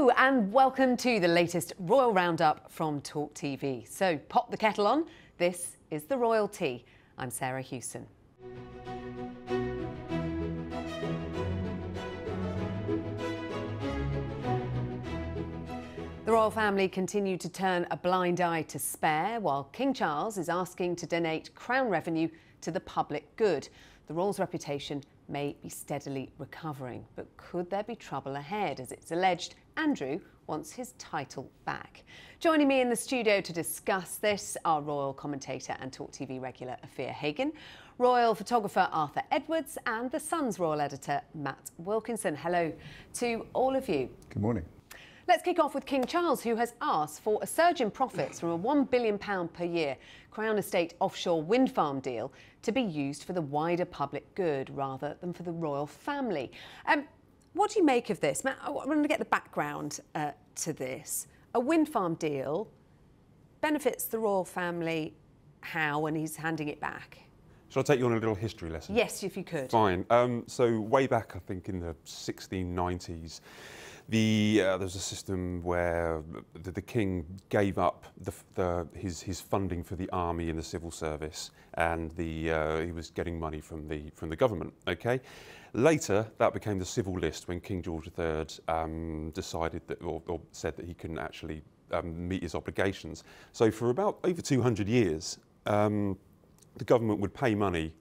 Hello and welcome to the latest Royal Roundup from TalkTV. So pop the kettle on, this is the Royal Tea. I'm Sarah Hewson. The royal family continue to turn a blind eye to spare, while King Charles is asking to donate crown revenue to the public good. The royal's reputation may be steadily recovering, but could there be trouble ahead, as it's alleged Andrew wants his title back? Joining me in the studio to discuss this are royal commentator and TalkTV regular Afua Hagan, royal photographer Arthur Edwards and The Sun's royal editor Matt Wilkinson. Hello to all of you. Good morning. Let's kick off with King Charles, who has asked for a surge in profits from a £1 billion per year Crown Estate offshore wind farm deal to be used for the wider public good rather than for the royal family. What do you make of this? Matt, I want to get the background to this. A wind farm deal benefits the royal family how when he's handing it back? Shall I take you on a little history lesson? Yes, if you could. Fine. So way back, I think in the 1690s, there was a system where the king gave up his funding for the army and the civil service, and he was getting money from the government. Okay. Later, that became the civil list when King George III decided that, or said that he couldn't actually meet his obligations. So for about over 200 years, the government would pay money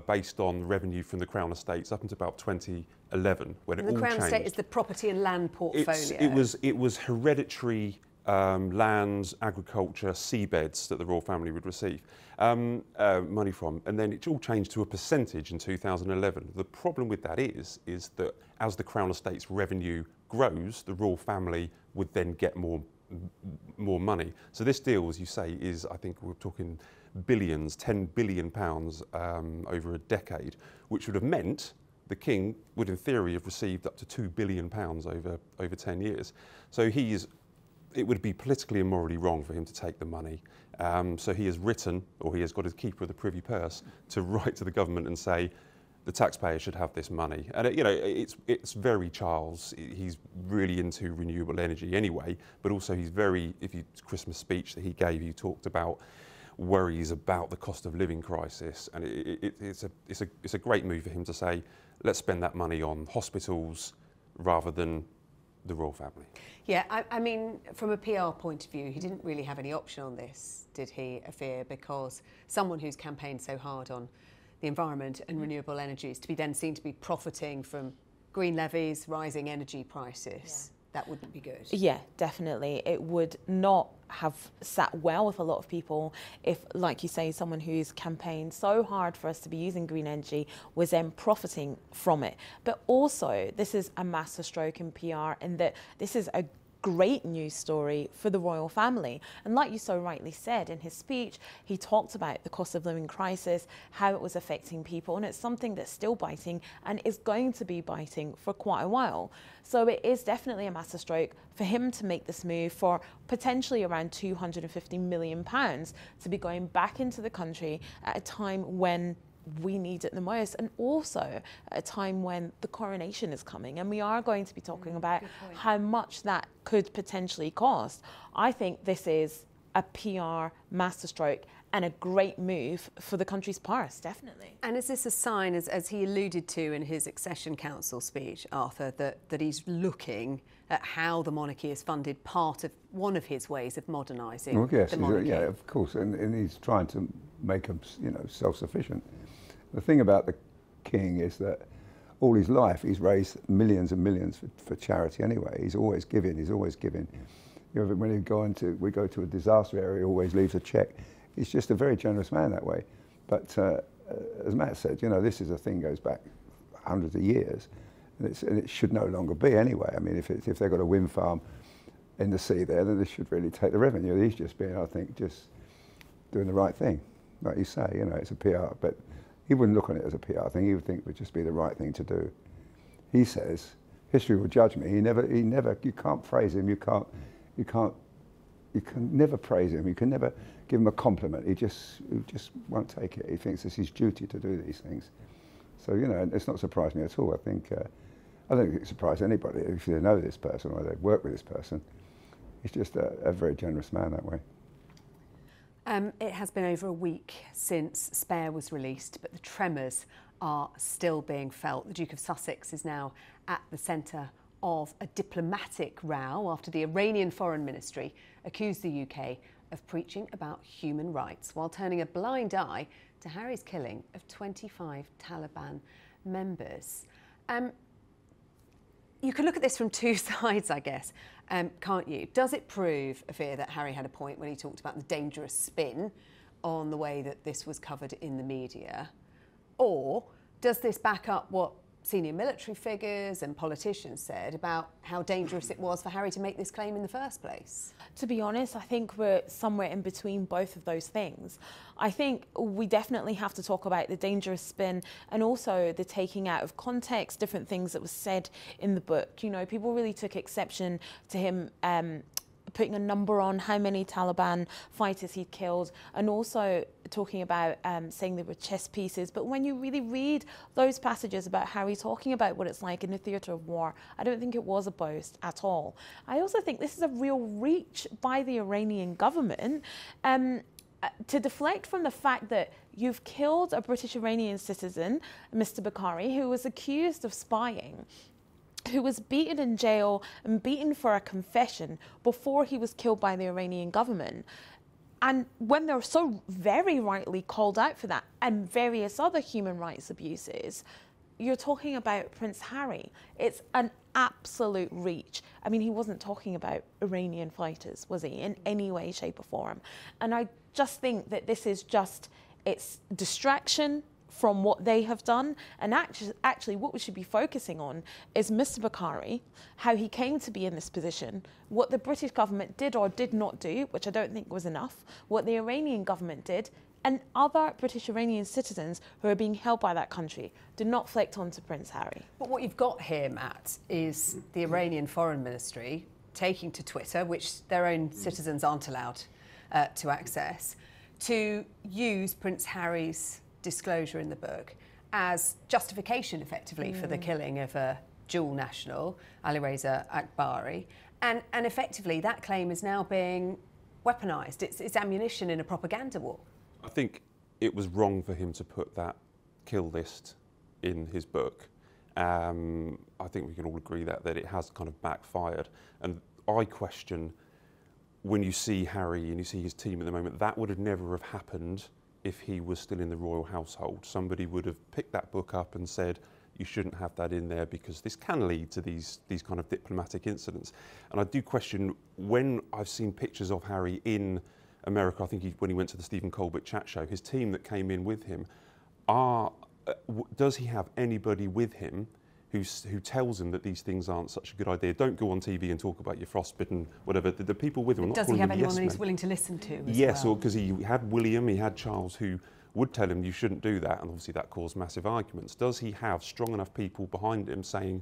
based on revenue from the Crown Estates up until about 2011, when it all changed. The Crown Estate is the property and land portfolio. It was hereditary lands, agriculture, seabeds that the royal family would receive money from, and then it all changed to a percentage in 2011. The problem with that is that as the Crown Estate's revenue grows, the royal family would then get more money. So this deal, as you say, is, I think we're talking billions, £10 billion over a decade, which would have meant the king would in theory have received up to £2 billion over 10 years. So it would be politically and morally wrong for him to take the money. So he has written, or he has got his keeper of the privy purse to write to the government and say, the taxpayer should have this money. And it's very Charles. He's really into renewable energy anyway, but also he's Christmas speech that he gave, he talked about worries about the cost of living crisis, and it's a great move for him to say, let's spend that money on hospitals rather than the royal family. Yeah, I mean, from a PR point of view, he didn't really have any option on this, did he, Afua? Because someone who's campaigned so hard on the environment and renewable energies to be then seen to be profiting from green levies, rising energy prices, that wouldn't be good. Yeah, definitely. It would not have sat well with a lot of people if, like you say, someone who's campaigned so hard for us to be using green energy was then profiting from it. But also, this is a masterstroke in PR, in that this is a great news story for the royal family. And like you so rightly said in his speech, he talked about the cost of living crisis, how it was affecting people, and it's something that's still biting and is going to be biting for quite a while. So it is definitely a masterstroke for him to make this move for potentially around £250 million to be going back into the country at a time when we need it the most, and also at a time when the coronation is coming, and we are going to be talking about how much that could potentially cost. I think this is a PR masterstroke and a great move for the country's purse, definitely. And is this a sign, as he alluded to in his Accession Council speech, Arthur, that he's looking at how the monarchy is funded, one of his ways of modernising the monarchy? Yeah, of course, and he's trying to make him, self-sufficient. The thing about the king is that all his life he's raised millions and millions for charity anyway. He's always giving, when we go to a disaster area, he always leaves a cheque. He's just a very generous man that way. But as Matt said, this is a thing goes back hundreds of years, and it should no longer be anyway. I mean, if they've got a wind farm in the sea there, then they should really take the revenue. He's just being, I think, just doing the right thing. Like you say, it's a PR, but he wouldn't look on it as a PR thing. He would think it would just be the right thing to do. He says, history will judge me. You can't praise him. You can never praise him. You can never give him a compliment. He just won't take it. He thinks it's his duty to do these things. So, it's not surprising me at all. I think I don't think it surprised anybody if they know this person or they work with this person. He's just a very generous man that way. It has been over a week since Spare was released, but the tremors are still being felt. The Duke of Sussex is now at the centre of a diplomatic row after the Iranian Foreign Ministry accused the UK of preaching about human rights while turning a blind eye to Harry's killing of 25 Taliban members. You could look at this from two sides, I guess, can't you? Does it prove, Afua, that Harry had a point when he talked about the dangerous spin on the way that this was covered in the media? Or does this back up what senior military figures and politicians said about how dangerous it was for Harry to make this claim in the first place? To be honest, I think we're somewhere in between both of those things. I think we definitely have to talk about the dangerous spin and also the taking out of context, different things that was said in the book. You know, people really took exception to him putting a number on how many Taliban fighters he'd killed, and also talking about saying they were chess pieces. But when you really read those passages about Harry talking about what it's like in the theatre of war, I don't think it was a boast at all. I also think this is a real reach by the Iranian government to deflect from the fact that you've killed a British Iranian citizen, Mr. Bakari, who was accused of spying, who was beaten in jail and beaten for a confession before he was killed by the Iranian government. And when they're so very rightly called out for that and various other human rights abuses, you're talking about Prince Harry. It's an absolute reach. I mean, he wasn't talking about Iranian fighters, was he, in any way, shape or form? And I just think that this is just, it's distraction from what they have done, and actually what we should be focusing on is Mr. Bakari, how he came to be in this position, what the British government did or did not do, which I don't think was enough, what the Iranian government did, and other British Iranian citizens who are being held by that country. Do not flick onto Prince Harry. But what you've got here, Matt, is the Iranian Foreign Ministry taking to Twitter, which their own citizens aren't allowed to access, to use Prince Harry's disclosure in the book as justification, effectively, for the killing of a dual national, Alireza Akbari. And effectively, that claim is now being weaponised. It's ammunition in a propaganda war. I think it was wrong for him to put that kill list in his book. I think we can all agree that it has kind of backfired. And I question, when you see Harry and you see his team at the moment, that would have never have happened if he was still in the royal household. Somebody would have picked that book up and said, you shouldn't have that in there because this can lead to these kind of diplomatic incidents. And I do question, when I've seen pictures of Harry in America, I think when he went to the Stephen Colbert chat show, his team that came in with him, does he have anybody with him who tells him that these things aren't such a good idea? Don't go on TV and talk about your frostbitten, whatever. The people with him, does he have anyone that he's willing to listen to? Yes, well? Because he had William, he had Charles, who would tell him you shouldn't do that, and obviously that caused massive arguments. Does he have strong enough people behind him saying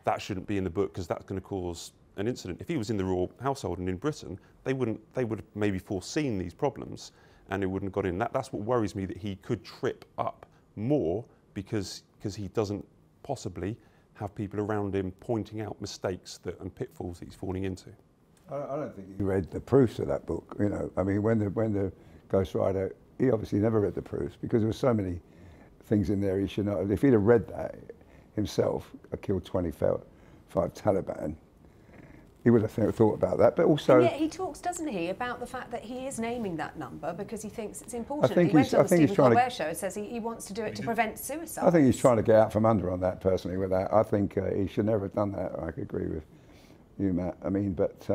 that shouldn't be in the book because that's going to cause an incident? If he was in the royal household and in Britain, they would have maybe foreseen these problems and it wouldn't have got in. That's what worries me, that he could trip up more because he doesn't possibly have people around him pointing out mistakes and pitfalls that he's falling into. I don't think he read the proofs of that book. You know, I mean, when the ghostwriter, he obviously never read the proofs because there were so many things in there he should not have. If he'd have read that himself, I killed 25 Taliban, he would have thought about that. But also, and yet he talks, doesn't he, about the fact that he is naming that number because he thinks it's important. I think he went on the Stephen Colbert show and says he wants to do it to prevent suicide. I think he's trying to get out from under on that, personally, with that. I think he should never have done that. I could agree with you, Matt. I mean, but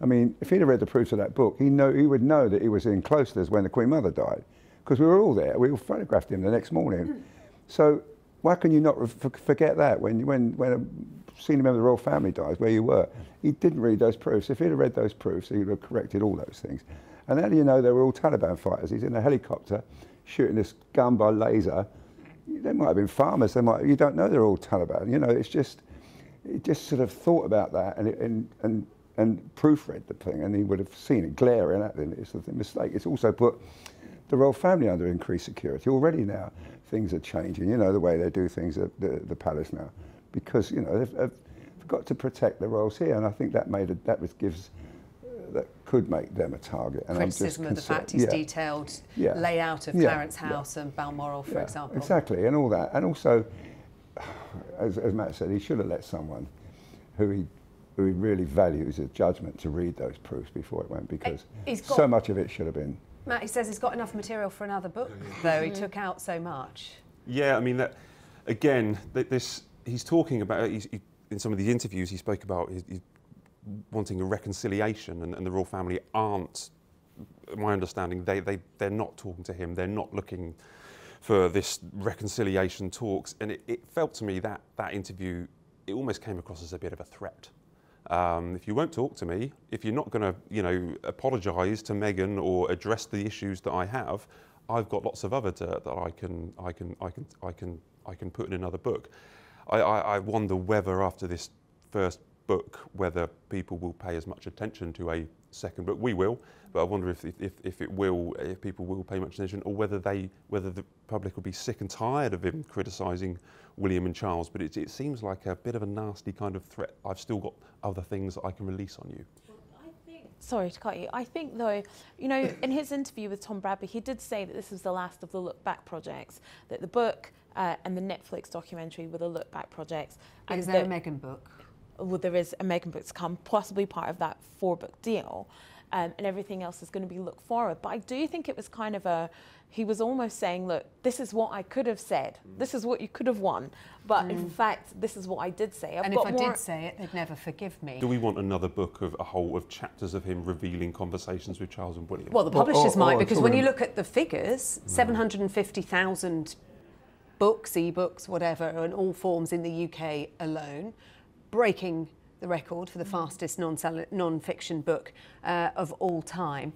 I mean, if he'd have read the proofs of that book, he would know that he was in closeness when the Queen Mother died, because we were all there. We all photographed him the next morning. So why can you not forget that when a senior member of the royal family dies, where you were? He didn't read those proofs. If he'd have read those proofs, he would have corrected all those things. And how do you know they were all Taliban fighters? He's in a helicopter shooting this gun by laser. They might have been farmers. You don't know they're all Taliban. You know, it's just, he just sort of thought about that and proofread the thing, and he would have seen it glaring at him. It's a mistake. It's also put the royal family under increased security. Already now, things are changing. You know, the way they do things at the palace now. because, you know, they've got to protect the royals here, and I think that could make them a target. And criticism of the fact he's detailed layout of Clarence House and Balmoral, for example. Exactly, and all that. And also, as Matt said, he should have let someone who he really values his judgment to read those proofs before it went, because so much of it should have been. Matt, he says he's got enough material for another book, though. He took out so much. Yeah, I mean, that again, he's talking about, in some of the interviews he spoke about he's wanting a reconciliation, and the royal family aren't, my understanding, they're not talking to him, they're not looking for this reconciliation talks, and it felt to me that interview, it almost came across as a bit of a threat. If you won't talk to me, if you're not going to, you know, apologise to Meghan or address the issues that I have, I've got lots of other dirt that I can put in another book. I wonder whether after this first book, whether people will pay as much attention to a second book. We will, but I wonder if people will pay much attention, or whether the public will be sick and tired of him criticising William and Charles. But it seems like a bit of a nasty kind of threat. I've still got other things that I can release on you. Sorry to cut you. I think, though, you know, in his interview with Tom Bradby, he did say that this was the last of the look back projects, that the book and the Netflix documentary were the look back projects. Is there a Meghan book? Well, there is a Meghan book to come, possibly part of that 4-book deal, and everything else is going to be look forward. But I do think it was kind of he was almost saying, look, this is what I could have said, this is what you could have won, but in fact, this is what I did say. And if I did say it, they'd never forgive me. Do we want another book of a whole of chapters of him revealing conversations with Charles and William? Well, the publishers might, because when you look at the figures, 750,000 books, e-books, whatever, in all forms in the UK alone, breaking the record for the fastest non-fiction book of all time.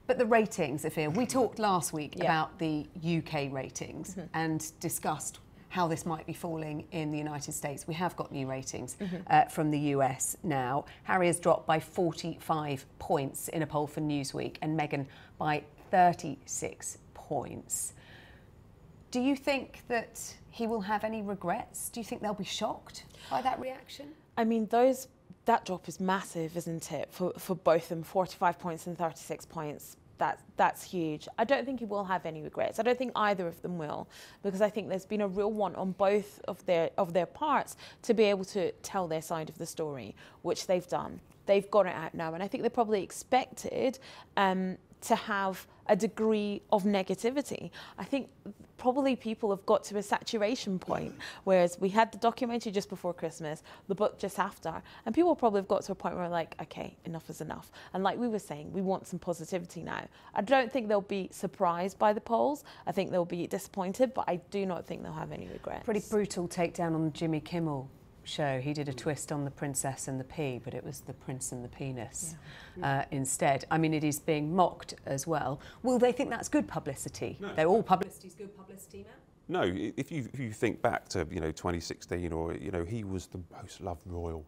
But the ratings, Afua, we talked last week about the UK ratings and discussed how this might be falling in the United States. We have got new ratings from the US now. Harry has dropped by 45 points in a poll for Newsweek, and Meghan by 36 points. Do you think that he will have any regrets? Do you think they'll be shocked by that reaction? I mean, that drop is massive, isn't it, for both of them, 45 points and 36 points. That's huge. I don't think he will have any regrets. I don't think either of them will, because I think there's been a real want on both of their parts to be able to tell their side of the story, which they've done. They've got it out now, and I think they probably expected to have a degree of negativity. I think probably people have got to a saturation point, whereas we had the documentary just before Christmas, the book just after, and people probably have got to a point where like, okay, enough is enough. And like we were saying, we want some positivity now. I don't think they'll be surprised by the polls. I think they'll be disappointed, but I do not think they'll have any regrets. Pretty brutal takedown on the Jimmy Kimmel show. He did a twist on the princess and the pea, but it was the prince and the penis instead. I mean, it is being mocked as well. Will they think that's good publicity? No. They're all publicity's good publicity now? No, if you think back to 2016, or he was the most loved royal.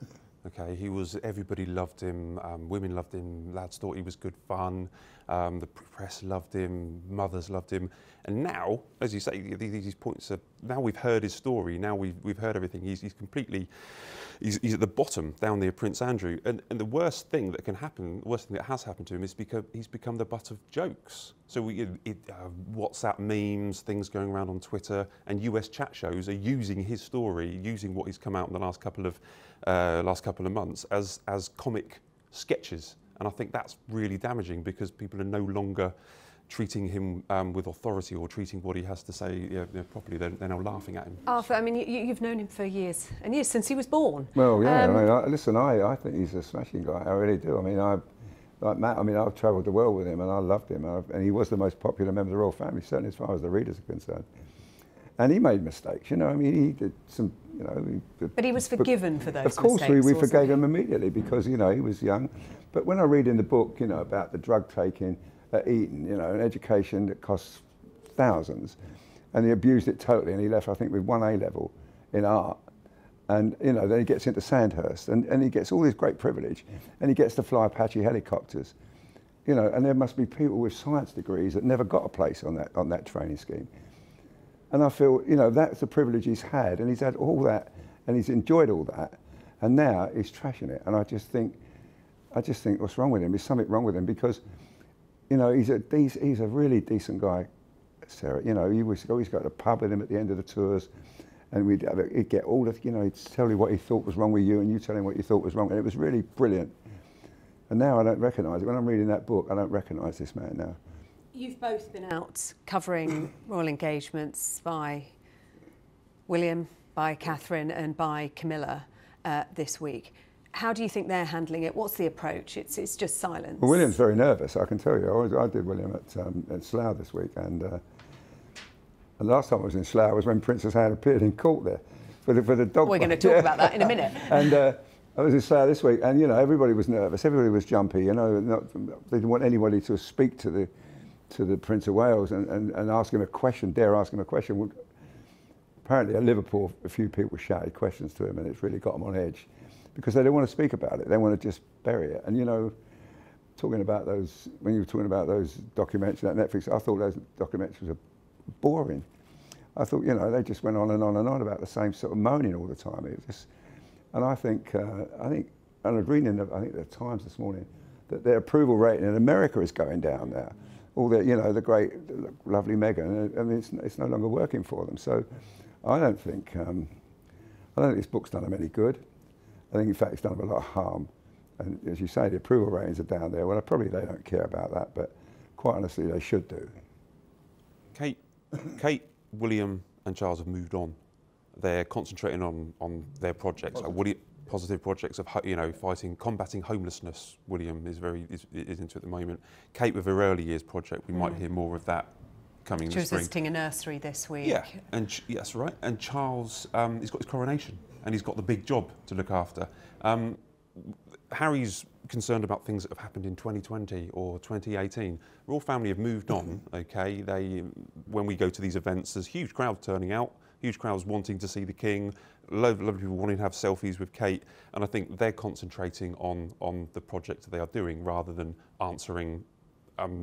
Okay, everybody loved him. Women loved him. Lads thought he was good fun. The press loved him. Mothers loved him. And now, as you say, these points are. Now we've heard his story. Now we've heard everything. He's completely. He's at the bottom down there, Prince Andrew. And the worst thing that can happen, the worst thing that has happened to him, is because he's become the butt of jokes. So WhatsApp memes, things going around on Twitter, and US chat shows are using his story, using what he's come out in the last couple of months as comic sketches. And I think that's really damaging, because people are no longer treating him with authority or treating what he has to say properly. They're now laughing at him. Arthur, I mean, you've known him for years and years, since he was born. Well, yeah, I think he's a smashing guy. I really do. I mean, like Matt, I've travelled the world with him and I loved him. And he was the most popular member of the royal family, certainly as far as the readers are concerned. And he made mistakes, he did some, But he was forgiven for those mistakes. Of course, we forgave him immediately, because, he was young. But when I read in the book, about the drug taking at Eton, an education that costs thousands, and he abused it totally, and he left, I think, with 1 A-level in art. And, then he gets into Sandhurst, and he gets all this great privilege, and he gets to fly Apache helicopters. And there must be people with science degrees that never got a place on that training scheme. And I feel, that's the privilege he's had, and he's had all that and he's enjoyed all that, and now he's trashing it. And I just think, what's wrong with him? There's something wrong with him, because, you know, he's a really decent guy, Sarah. You know, you always go to the pub with him at the end of the tours, and he'd get all the, you know, he'd tell you what he thought was wrong with you, and you tell him what you thought was wrong, and it was really brilliant. And now I don't recognise it. When I'm reading that book, I don't recognise this man now. You've both been out covering royal engagements by William, by Catherine and by Camilla this week. How do you think they're handling it? What's the approach? It's just silence. Well, William's very nervous, I can tell you. I did William at Slough this week, and the last time I was in Slough was when Princess Anne appeared in court there for the dog. We're going to talk about that in a minute. And I was in Slough this week, and, you know, everybody was nervous, everybody was jumpy, you know, they didn't want anybody to speak to the Prince of Wales and ask him a question, dare ask him a question. Apparently at Liverpool, a few people shouted questions to him, and it's really got them on edge, because they don't want to speak about it. They want to just bury it. And, you know, talking about those, when you were talking about those documentaries on Netflix, I thought those documentaries were boring. I thought, you know, they just went on and on and on about the same sort of moaning all the time. It was just, and I think, and I was reading in the Times this morning that their approval rating in America is going down now. All the, you know, the lovely Meghan. I mean, it's no longer working for them. So I don't think this book's done them any good. I think, in fact, it's done them a lot of harm. And as you say, the approval ratings are down there. Well, probably they don't care about that, but quite honestly, they should do. Kate, William and Charles have moved on. They're concentrating on their projects, positive projects of, you know, combating homelessness. William is into at the moment. Kate, with her early years project, we might hear more of that coming this spring. She was visiting a nursery this week. Yeah, and yes, right. And Charles, he's got his coronation, and he's got the big job to look after. Harry's concerned about things that have happened in 2020 or 2018. The royal family have moved on. Okay, when we go to these events, there's huge crowds turning out. Huge crowds wanting to see the King, a lot of people wanting to have selfies with Kate, and I think they're concentrating on the project that they are doing rather than answering,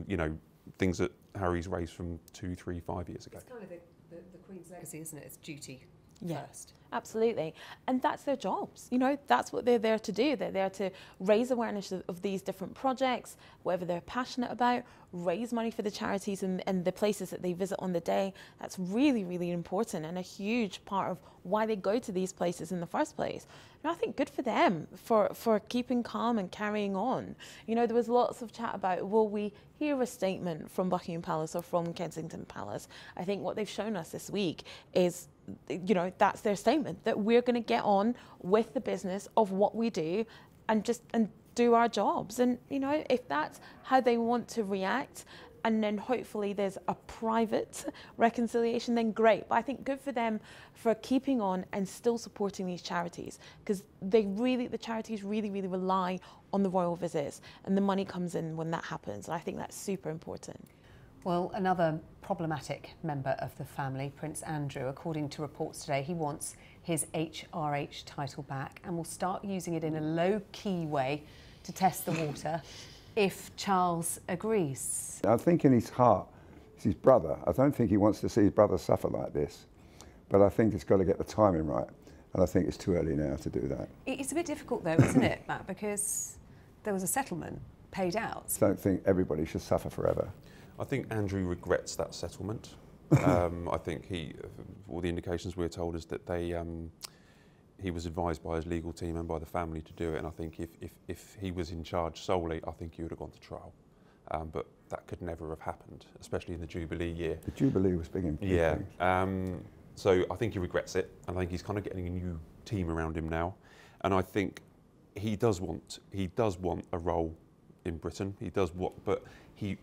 you know, things that Harry's raised from 2, 3, 5 years ago. It's kind of the Queen's legacy, isn't it? It's duty first. Absolutely. And that's their jobs. You know, that's what they're there to do. They're there to raise awareness of these different projects, whatever they're passionate about, raise money for the charities and the places that they visit on the day. That's really, really important and a huge part of why they go to these places in the first place. And I think good for them for keeping calm and carrying on. You know, there was lots of chat about, will we hear a statement from Buckingham Palace or from Kensington Palace? I think what they've shown us this week is, you know, that's their statement, that we're going to get on with the business of what we do and do our jobs. And, you know, if that's how they want to react, and then hopefully there's a private reconciliation, then great. But I think good for them for keeping on and still supporting these charities, because the charities really, really rely on the royal visits, and the money comes in when that happens. And I think that's super important. Well, another problematic member of the family, Prince Andrew, according to reports today, he wants his HRH title back and will start using it in a low-key way to test the water if Charles agrees. I think in his heart, it's his brother. I don't think he wants to see his brother suffer like this, but I think it's got to get the timing right, and I think it's too early now to do that. It's a bit difficult though, isn't it, Matt, because there was a settlement paid out. I don't think everybody should suffer forever. I think Andrew regrets that settlement. I think all the indications we're told is that he was advised by his legal team and by the family to do it, and I think if he was in charge solely, I think he would have gone to trial. But that could never have happened, especially in the Jubilee year. The Jubilee was big. Yeah. So I think he regrets it, and I think he's kind of getting a new team around him now, and I think he does want a role in Britain. He does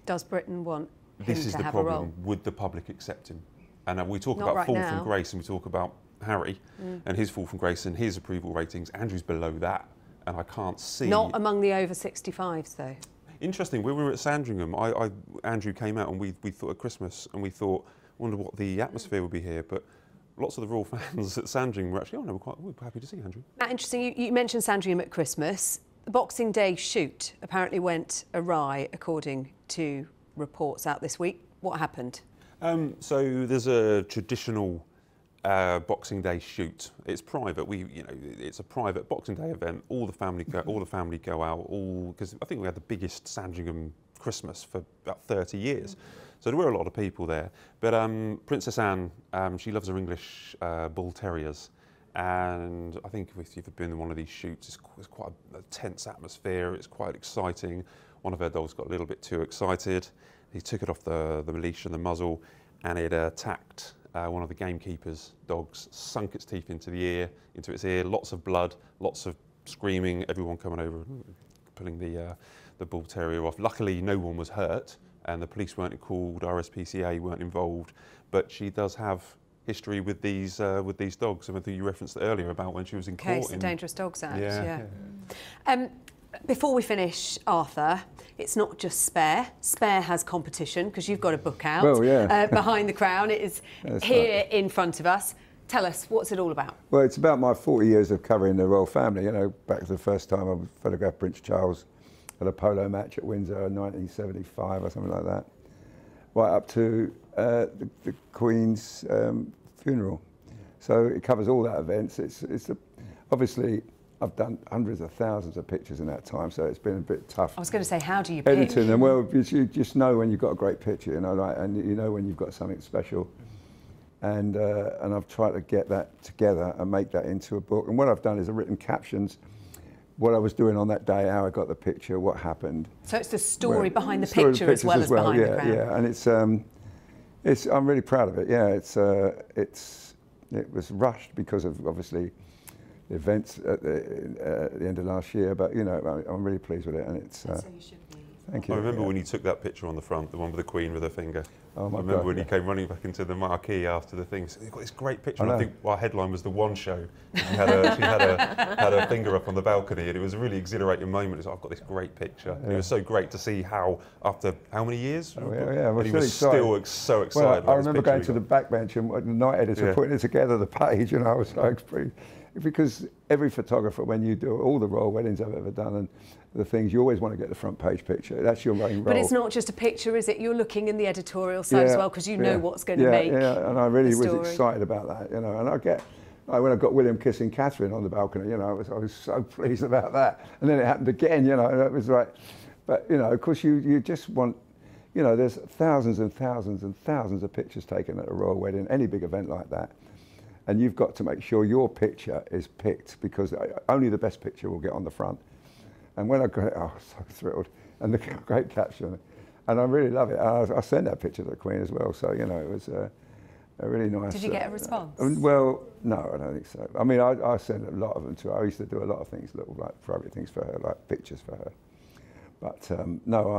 Does Britain want him this is to the have a role? problem. Would the public accept him? And we talk Not about right fall now. from grace, and we talk about Harry and his fall from grace and his approval ratings. Andrew's below that, and I can't see. Not among the over 65s, though. Interesting. When we were at Sandringham, Andrew came out, and we thought at Christmas, and we thought, wonder what the atmosphere would be here. But lots of the royal fans at Sandringham were actually, we're happy to see Andrew. Interesting. You mentioned Sandringham at Christmas. The Boxing Day shoot apparently went awry, according to reports out this week. What happened? So there's a traditional Boxing Day shoot. It's private. It's a private Boxing Day event. All the family go out. Because I think we had the biggest Sandringham Christmas for about 30 years. So there were a lot of people there. But Princess Anne, she loves her English bull terriers. And I think if you've been in one of these shoots, it's quite a tense atmosphere. It's quite exciting. One of her dogs got a little bit too excited. He took it off the leash and the muzzle, and it attacked one of the gamekeeper's dogs, sunk its teeth into its ear, lots of blood, lots of screaming, everyone coming over, pulling the bull terrier off. Luckily, no one was hurt, and the police weren't called, RSPCA weren't involved, but she does have history with these dogs. And I think you referenced earlier about when she was in court. The Dangerous Dogs Act, yeah. Before we finish, Arthur, it's not just Spare. Spare has competition, because you've got a book out. Well, yeah. Behind the Crown. It is here in front of us. Tell us, what's it all about? Well, it's about my 40 years of covering the royal family. You know, back to the first time I photographed Prince Charles at a polo match at Windsor in 1975 or something like that, right up to the Queen's funeral. So it covers all that events. Obviously, I've done hundreds of thousands of pictures in that time, so it's been a bit tough. I was going to say, how do you pick? Editing them, well, you just know when you've got a great picture, you know, like, and you know when you've got something special. And I've tried to get that together and make that into a book. And what I've done is I've written captions, what I was doing on that day, how I got the picture, what happened. So it's the story behind the picture as well as behind the Crown. Yeah, and I'm really proud of it. Yeah, it was rushed because of obviously the events at the end of last year, but you know, I'm really pleased with it, and it's. So you should be. Thank you. I remember when you took that picture on the front, the one with the Queen with her finger. Oh my I remember God, when you came running back into the marquee after the thing. So you've got this great picture. And I think our headline was the One Show. She had her finger up on the balcony, and it was a really exhilarating moment. It's like, I've got this great picture. And it was so great to see how, after how many years? Oh, yeah. He was still so excited. Well, I remember going to the backbench and the night editor putting it together, the page, and I was so pretty. Because every photographer, when you do all the royal weddings I've ever done and the things, you always want to get the front page picture. That's your main role. But it's not just a picture, is it? You're looking in the editorial side as well, because you know what's going to make and I really the was excited about that, you know. And when I got William kissing Catherine on the balcony, you know, I was so pleased about that. And then it happened again, you know, and it was like, but you know, of course you just want, you know, there's thousands and thousands and thousands of pictures taken at a royal wedding, any big event like that. And you've got to make sure your picture is picked, because only the best picture will get on the front. And when I got it, I was so thrilled. And the great caption. And I really love it. I sent that picture to the Queen as well. So, you know, it was a really nice... Did you get a response? Well, no, I don't think so. I mean, I sent a lot of them to her. I used to do a lot of things, little like private things for her, like pictures for her. But no,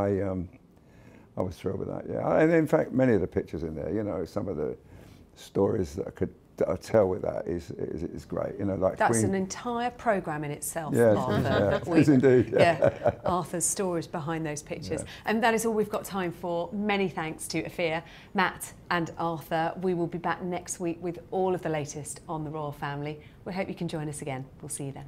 I was thrilled with that, yeah. And in fact, many of the pictures in there, you know, some of the stories that I tell with that is great, you know, like that's Queen. An entire programme in itself, yes, Arthur. Yes, indeed. Yeah, Arthur's stories behind those pictures. Yeah. And that is all we've got time for. Many thanks to Afua, Matt and Arthur. We will be back next week with all of the latest on the royal family. We hope you can join us again. We'll see you then.